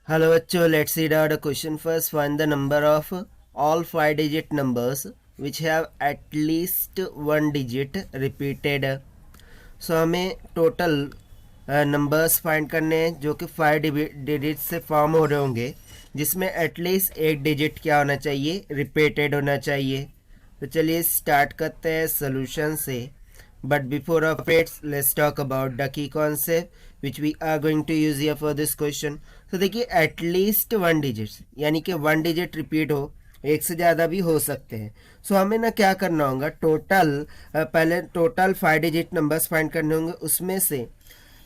Hello bachcho, let's read out a question first. Find the number of all 5-digit numbers which have at least one digit repeated. So हमें total numbers find करने हैं जो कि 5 digit से form हो रहे होंगे, जिसमें एटलीस्ट एक डिजिट क्या होना चाहिए, रिपीटेड होना चाहिए. तो चलिए स्टार्ट करते हैं सोल्यूशन से. But before operates let's talk about the key concept which we are going to use here for this question. तो देखिए एटलीस्ट वन डिजिट यानी कि वन डिजिट रिपीट हो, एक से ज़्यादा भी हो सकते हैं. सो हमें ना क्या करना होगा, पहले टोटल 5 डिजिट नंबर्स फाइंड करने होंगे. उसमें से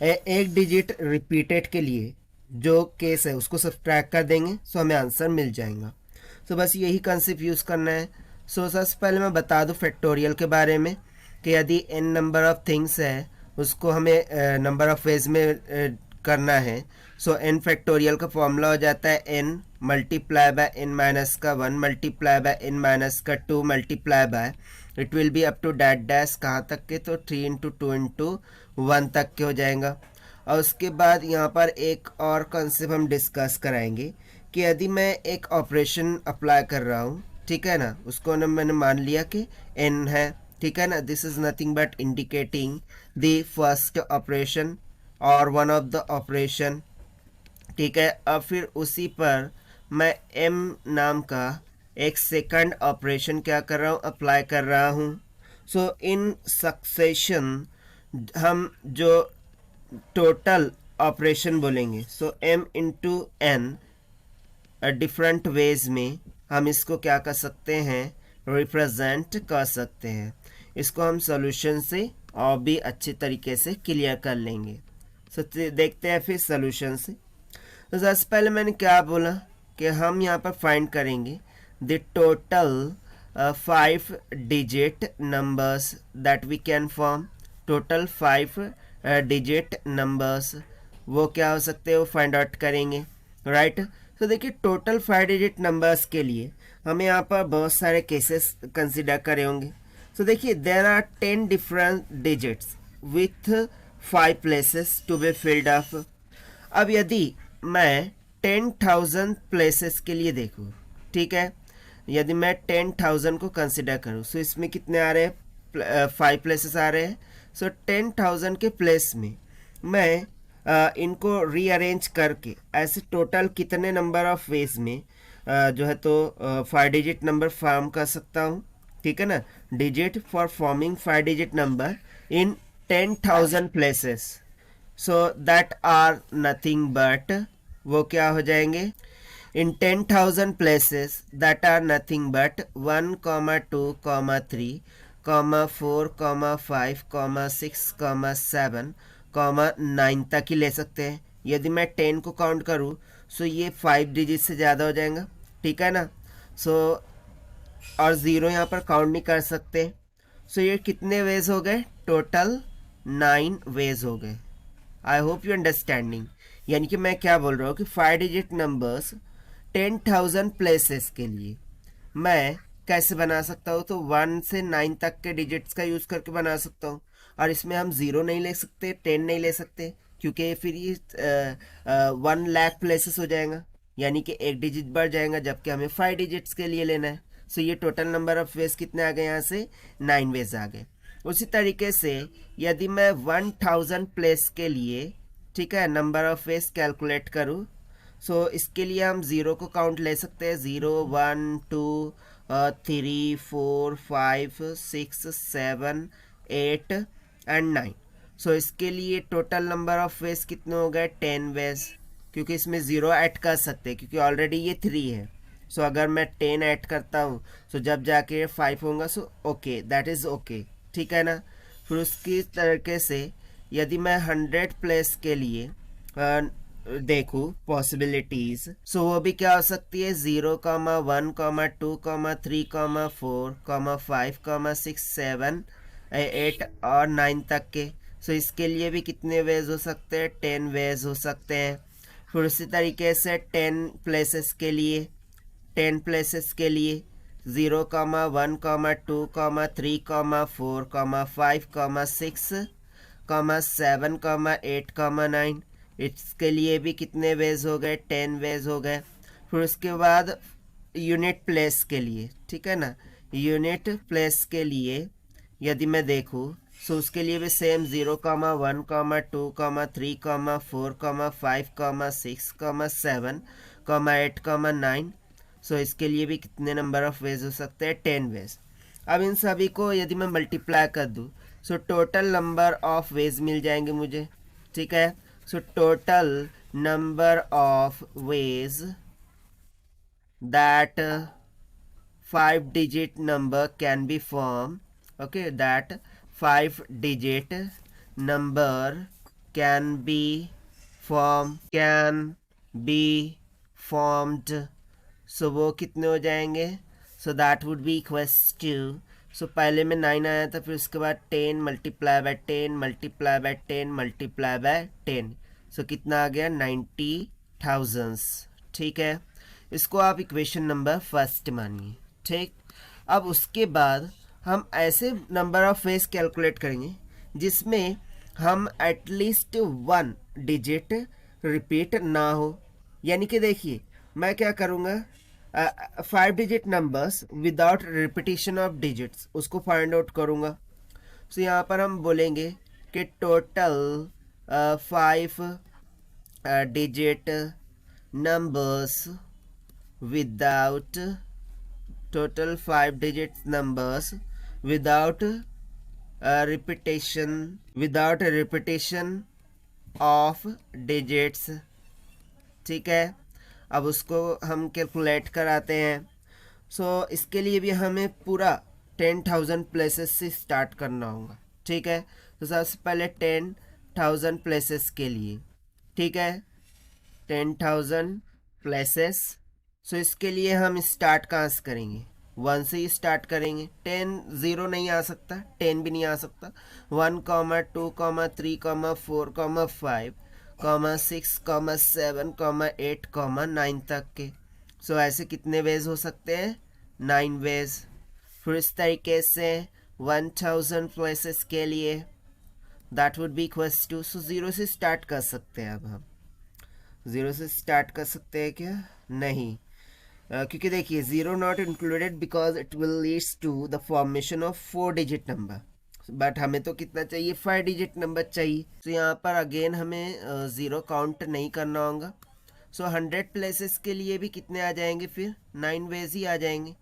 एक डिजिट रिपीटेड के लिए जो केस है उसको सब्ट्रैक्ट कर देंगे. सो हमें आंसर मिल जाएगा. सो बस यही कंसेप्ट यूज़ करना है. सो सबसे पहले मैं बता दूं फैक्टोरियल के बारे में कि यदि n नंबर ऑफ थिंग्स है उसको हमें नंबर ऑफ वेज में करना है. सो n फैक्टोरियल का फॉर्मूला हो जाता है n multiply by n minus का 1 मल्टीप्लाई बाय n माइनस का 2 multiply by it will be up to that dash कहाँ तक के, तो 3 इंटू 2 इंटू 1 तक के हो जाएगा. और उसके बाद यहाँ पर एक और कॉन्सेप्ट हम डिस्कस कराएंगे कि यदि मैं एक ऑपरेशन अप्लाई कर रहा हूँ, ठीक है ना, उसको ना मैंने मान लिया कि n है, ठीक है ना, this is nothing but indicating the first operation और वन ऑफ द ऑपरेशन, ठीक है. अब फिर उसी पर मैं m नाम का एक सेकंड ऑपरेशन क्या कर रहा हूँ, अप्लाई कर रहा हूँ. सो इन सक्सेशन हम जो टोटल ऑपरेशन बोलेंगे, सो m into n different ways में हम इसको क्या कर सकते हैं, रिप्रेजेंट कर सकते हैं. इसको हम सॉल्यूशन से और भी अच्छे तरीके से क्लियर कर लेंगे. सो देखते हैं फिर सॉल्यूशन से. तो सबसे पहले मैंने क्या बोला कि हम यहाँ पर फाइंड करेंगे the total 5 digit numbers that we can form. Total 5 digit numbers वो क्या हो सकते हैं, वो फाइंड आउट करेंगे, राइट. तो देखिए टोटल 5 डिजिट नंबर्स के लिए हमें यहाँ पर बहुत सारे केसेस कंसिडर करे होंगे. तो देखिए there are 10 different digits with 5 places to be filled up. अब यदि मैं 10,000 प्लेसेस के लिए देखूँ, ठीक है, यदि मैं 10,000 को कंसिडर करूँ, सो इसमें कितने आ रहे हैं, 5 प्लेसेस आ रहे हैं. सो 10,000 के प्लेस में मैं इनको रीअरेंज करके ऐसे टोटल कितने नंबर ऑफ वेज में जो है तो 5 डिजिट नंबर फॉर्म कर सकता हूँ, ठीक है ना. Digit for forming 5 digit number in 10,000 places, so that are nothing but वो क्या हो जाएंगे, in 10,000 places that are nothing but 1, 2, 3, 4, 5, 6, 7, 9 तक ही ले सकते हैं. यदि मैं 10 को काउंट करूँ सो ये 5 डिजिट से ज़्यादा हो जाएगा, ठीक है ना. सो और ज़ीरो यहाँ पर काउंट नहीं कर सकते. सो ये कितने वेज हो गए, टोटल 9 वेज हो गए. आई होप यू अंडरस्टैंडिंग. यानी कि मैं क्या बोल रहा हूँ कि 5 डिजिट नंबर्स 10,000 प्लेसेस के लिए मैं कैसे बना सकता हूँ, तो 1 से 9 तक के डिजिट्स का यूज़ करके बना सकता हूँ. और इसमें हम 0 नहीं ले सकते, 10 नहीं ले सकते, क्योंकि फिर ये 1 लाख प्लेसेस हो जाएगा, यानी कि एक डिजिट बढ़ जाएगा, जबकि हमें 5 डिजिट्स के लिए लेना है. सो ये टोटल नंबर ऑफ वेज कितने आ गए, यहाँ से 9 वेज आ गए. उसी तरीके से यदि मैं 1,000 प्लेस के लिए, ठीक है, नंबर ऑफ वेज कैलकुलेट करूँ, सो इसके लिए हम 0 को काउंट ले सकते हैं, 0, 1, 2, 3, 4, 5, 6, 7, 8 एंड 9. सो इसके लिए टोटल नंबर ऑफ वेज कितने हो गए, 10 वेज, क्योंकि इसमें 0 ऐड कर सकते हैं क्योंकि ऑलरेडी ये 3 है. सो अगर मैं 10 ऐड करता हूँ सो जब जाके 5 होगा, so okay, that is okay, ठीक है ना. फिर उसकी तरीके से यदि मैं 100 प्लेस के लिए देखूँ पॉसिबिलिटीज, सो वो भी क्या हो सकती है, 0, 1, 2, 3, 4, 5, 6, 7, 8 और 9 तक के. सो इसके लिए भी कितने वेज हो सकते हैं, 10 वेज हो सकते हैं. फिर उसी तरीके से 10 प्लेसेस के लिए 0, 1, 2, 3, 4, 5, 6, 7, 8, 9, इसके लिए भी कितने वेज हो गए, 10 वेज हो गए। फिर उसके बाद यूनिट प्लेस के लिए, ठीक है ना, यूनिट प्लेस के लिए यदि मैं देखूँ, सो उसके लिए भी सेम 0,1,2,3,4,5,6,7,8,9। सो इसके लिए भी कितने नंबर ऑफ वेज हो सकते हैं, 10 वेज। अब इन सभी को यदि मैं मल्टीप्लाई कर दूँ, so total number of ways मिल जाएंगे मुझे, ठीक है। So total number of ways that 5-digit number can be formed, okay, that 5-digit number can be formed, so वो कितने हो जाएंगे, so that would be equals to, so पहले में 9 आया था, फिर उसके बाद 10 multiply by 10 multiply by 10 multiply by 10, सो कितना आ गया, 90,000, ठीक है। इसको आप इक्वेशन नंबर फर्स्ट मानिए, ठीक। अब उसके बाद हम ऐसे नंबर ऑफ वेज कैलकुलेट करेंगे जिसमें हम एटलीस्ट 1 डिजिट रिपीट ना हो। यानी कि देखिए, मैं क्या करूँगा, 5 digit numbers without repetition of digits उसको फाइंड आउट करूँगा। सो यहाँ पर हम बोलेंगे कि total 5 digit numbers without total 5-digit numbers without a repetition of digits, ठीक है। अब उसको हम कैलकुलेट कराते हैं। सो इसके लिए भी हमें पूरा 10,000 प्लेसेस से स्टार्ट करना होगा, ठीक है। तो सबसे पहले 10,000 प्लेसेस के लिए, ठीक है, 10,000 प्लेसेस। सो इसके लिए हम स्टार्ट कहाँ से करेंगे, 1 से ही स्टार्ट करेंगे। 10 0 नहीं आ सकता, 10 भी नहीं आ सकता। 1, 2, 3, 4, 5, 6, 7, 8, 9 तक के। सो ऐसे कितने वेज हो सकते हैं, 9 वेज। फिर इस तरीके से 1,000 प्लेसेस के लिए that would be equals to, so 0 से स्टार्ट कर सकते हैं। अब हम 0 से स्टार्ट कर सकते हैं क्या, नहीं, क्योंकि देखिए 0 not included because it will leads to the formation of 4 digit number, but हमें तो कितना चाहिए, 5 डिजिट नंबर चाहिए। तो यहाँ पर अगेन हमें 0 काउंट नहीं करना होगा। सो 100 प्लेसेस के लिए भी कितने आ जाएंगे, फिर 9 वेज ही आ जाएंगे।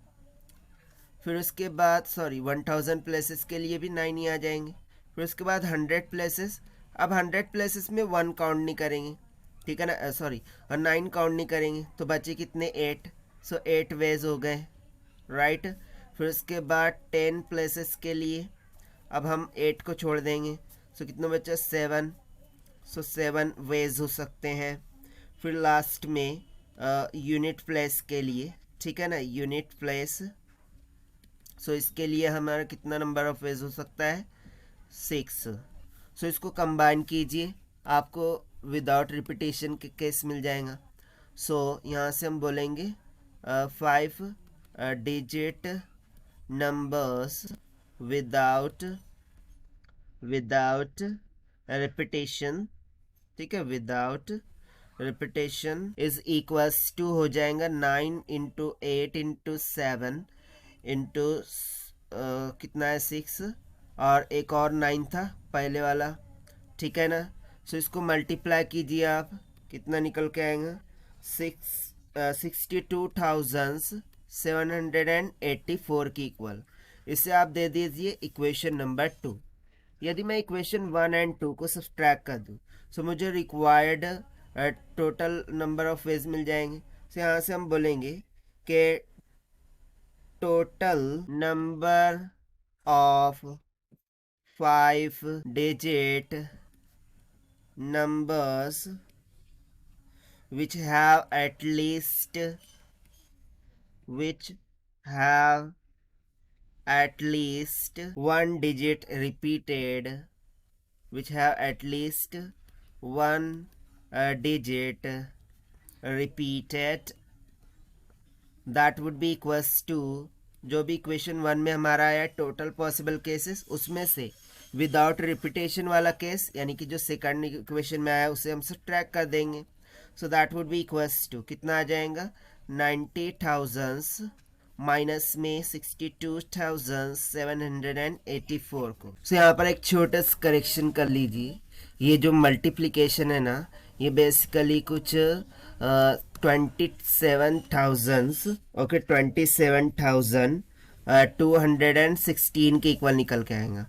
फिर उसके बाद 1,000 प्लेसेस के लिए भी 9 ही आ जाएंगे। फिर उसके बाद 100 प्लेसेस, अब 100 प्लेसेस में 1 काउंट नहीं करेंगे, ठीक है ना, और 9 काउंट नहीं करेंगे, तो बचे कितने, 8। सो 8 वेज हो गए, राइट। फिर उसके बाद 10 प्लेसेस के लिए अब हम 8 को छोड़ देंगे, सो कितना बचा, 7। सो 7 वेज हो सकते हैं। फिर लास्ट में यूनिट प्लेस के लिए, ठीक है ना, यूनिट प्लेस। सो इसके लिए हमारा कितना नंबर ऑफ वेज हो सकता है, 6। सो इसको कंबाइन कीजिए, आपको विदाउट रिपीटेशन के केस मिल जाएगा। सो यहाँ से हम बोलेंगे 5 डिजिट नंबर्स विदाउट रिपीटेशन, ठीक है, without repetition is equals to हो जाएगा 9 इंटू 8 इंटू 7 इंटू कितना है, 6, और एक और 9 था पहले वाला, ठीक है ना। सो इसको मल्टीप्लाई कीजिए आप, कितना निकल के आएगा, 62,784 की इक्वल। इसे आप दे दीजिए इक्वेशन नंबर 2। यदि मैं इक्वेशन 1 एंड 2 को सब्सट्रैक्ट कर दूँ, सो मुझे required total number of ways मिल जाएंगे। सो यहाँ से हम बोलेंगे कि total number of 5 digit numbers which have at least 1 digit repeated, which have at least 1 digit repeated, that would be equals to, जो भी इक्वेशन 1 में हमारा आया टोटल पॉसिबल केसेस, उसमें से विदाउट रिपीटेशन वाला केस यानी कि जो सेकंड इक्वेशन में आया उसे हम सब्ट्रैक्ट कर देंगे. So that would be equals to कितना आ जाएगा 90,000 माइनस में 62,784 को. सो यहाँ पर एक छोटा सा करेक्शन कर लीजिए. ये जो मल्टीप्लिकेशन है ना ये बेसिकली कुछ 27,000 ओके 27,216 के इक्वल निकल के आएगा.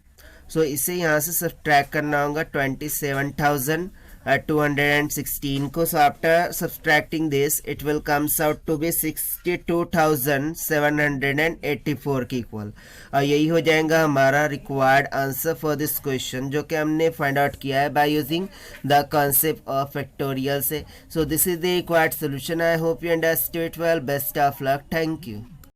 सो इसे यहाँ से सब्ट्रैक्ट करना होगा 27,216 को. So after subtracting this it will comes out to be 62,784 के इक्वल. और यही हो जाएगा हमारा required answer for this question जो कि हमने फाइंड आउट किया है by using the concept of factorial से. So this is the required solution. I hope you understood it well. Best of luck. Thank you.